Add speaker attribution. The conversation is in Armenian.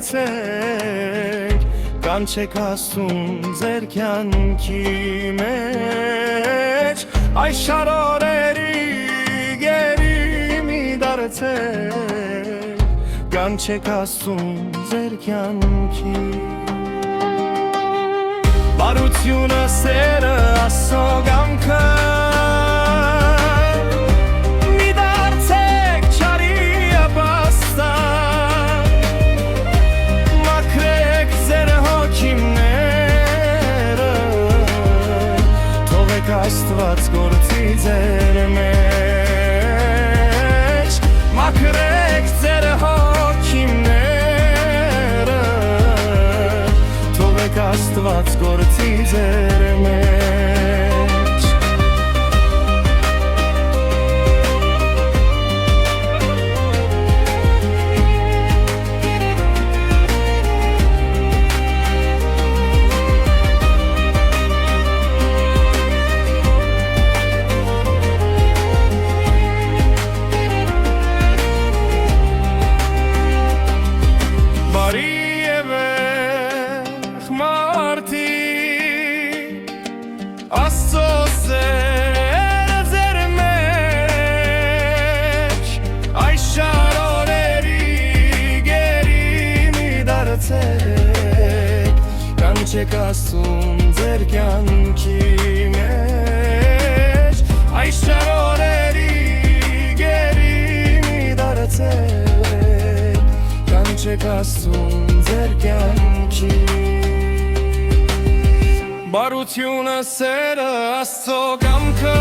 Speaker 1: դարձեք կանչեք ասում ձեր կյանքի մեջ այս շարորերի գերի մի դարձեք կանչեք ասում ձեր կյանքի բարությունը սերը ասո գամքը Աստված գործի ձեր մեջ մաքրեք ձեր հոգիները թողեք Աստված գործի ձեր մեջ Աստծո սերը ձեր մեջ այս շարորերի գերի մի դարձեք կանչեք ասում ձեր կյանքի մեջ այս շարորերի գերի մի դարձեք կանչեք ասում ձեր կյանքի Բարությունը սերը Աստծո կամքը